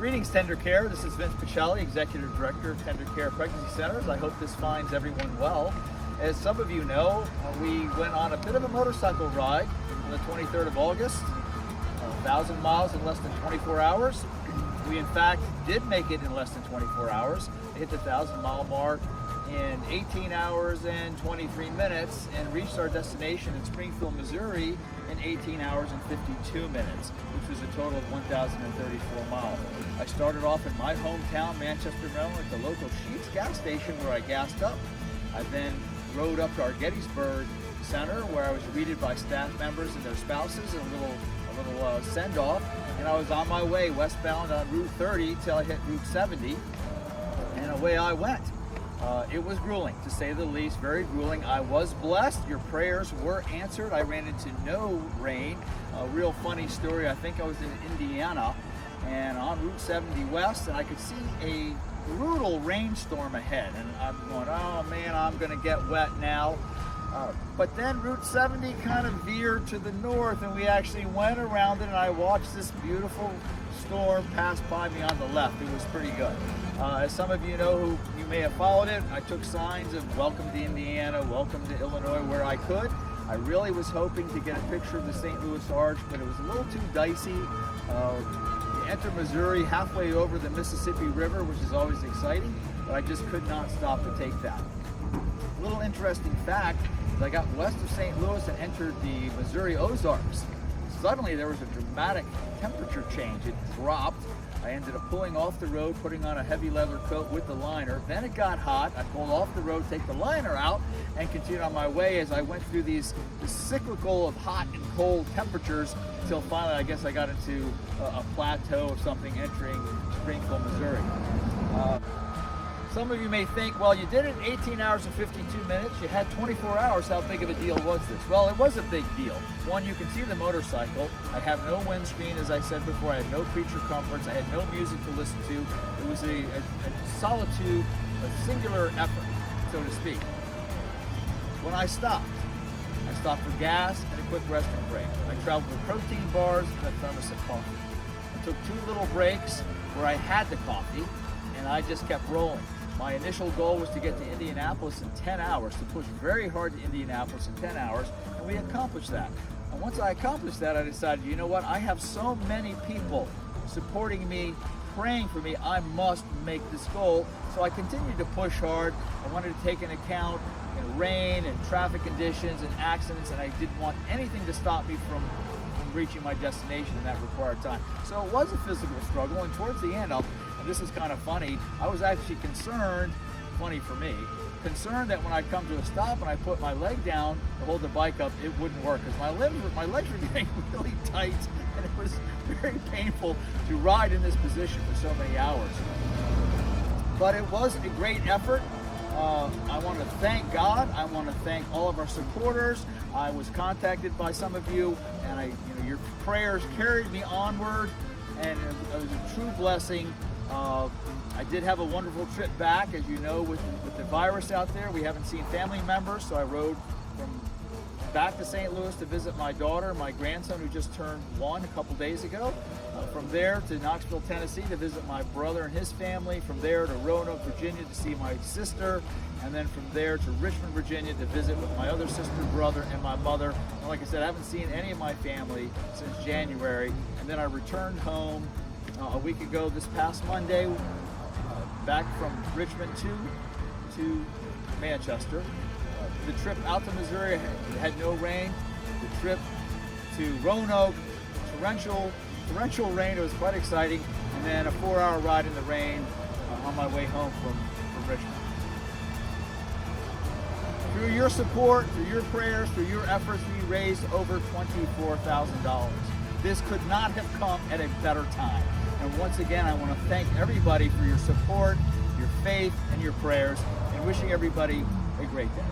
Greetings, Tender Care. This is Vince Pacelli, Executive Director of Tender Care Pregnancy Centers. I hope this finds everyone well. As some of you know, we went on a bit of a motorcycle ride on the 23rd of August, 1,000 miles in less than 24 hours. We in fact did make it in less than 24 hours. We hit the 1,000-mile mark in 18 hours and 23 minutes and reached our destination in Springfield, Missouri in 18 hours and 52 minutes, which was a total of 1,034 miles. I started off in my hometown, Manchester, Maryland, at the local Sheetz gas station where I gassed up. I then rode up to our Gettysburg Center where I was greeted by staff members and their spouses and a little send-off, and I was on my way westbound on Route 30 till I hit Route 70, and away I went. It was grueling, to say the least, very grueling. I was blessed. Your prayers were answered. I ran into no rain. A real funny story, I think I was in Indiana and on Route 70 West, and I could see a brutal rainstorm ahead, and I'm going, oh man, I'm going to get wet now. But then Route 70 kind of veered to the north, and we actually went around it, and I watched this beautiful storm pass by me on the left. It was pretty good. As some of you know who you may have followed it, I took signs of welcome to Indiana, welcome to Illinois where I could. I really was hoping to get a picture of the St. Louis Arch, but it was a little too dicey. You enter Missouri halfway over the Mississippi River, which is always exciting, but I just could not stop to take that. A little interesting fact is I got west of St. Louis and entered the Missouri Ozarks. Suddenly there was a dramatic temperature change. It dropped. I ended up pulling off the road, putting on a heavy leather coat with the liner. Then it got hot. I pulled off the road, take the liner out, and continued on my way as I went through this cyclical of hot and cold temperatures until finally I guess I got into a plateau of something entering Springfield, Missouri. Some of you may think, well, you did it in 18 hours and 52 minutes. You had 24 hours. How big of a deal was this? Well, it was a big deal. One, you can see the motorcycle. I have no windscreen, as I said before. I had no creature comforts. I had no music to listen to. It was a solitude, a singular effort, so to speak. When I stopped for gas and a quick restroom break. I traveled with protein bars and a thermos of coffee. I took 2 little breaks where I had the coffee, and I just kept rolling. My initial goal was to get to Indianapolis in 10 hours, to push very hard to Indianapolis in 10 hours, and we accomplished that. And once I accomplished that, I decided, you know what, I have so many people supporting me, praying for me, I must make this goal. So I continued to push hard. I wanted to take into account rain and traffic conditions and accidents, and I didn't want anything to stop me from reaching my destination in that required time. So it was a physical struggle, and towards the end, and this is kind of funny, I was actually concerned, funny for me, concerned that when I come to a stop and I put my leg down to hold the bike up, it wouldn't work because my legs were getting really tight, and it was very painful to ride in this position for so many hours. But it was a great effort. I want to thank God. I want to thank all of our supporters. I was contacted by some of you, and your prayers carried me onward, and it was a true blessing. I did have a wonderful trip back, as you know, with the virus out there. We haven't seen family members, so I rode back to St. Louis to visit my daughter, my grandson, who just turned 1 a couple days ago. From there to Knoxville, Tennessee to visit my brother and his family. From there to Roanoke, Virginia to see my sister. And then from there to Richmond, Virginia to visit with my other sister, brother, and my mother. And like I said, I haven't seen any of my family since January. And then I returned home a week ago this past Monday, back from Richmond to Manchester. The trip out to Missouri had no rain. The trip to Roanoke, torrential rain. It was quite exciting. And then a 4-hour ride in the rain on my way home from Richmond. Through your support, through your prayers, through your efforts, we raised over $24,000. This could not have come at a better time. And once again, I want to thank everybody for your support, your faith, and your prayers, and wishing everybody a great day.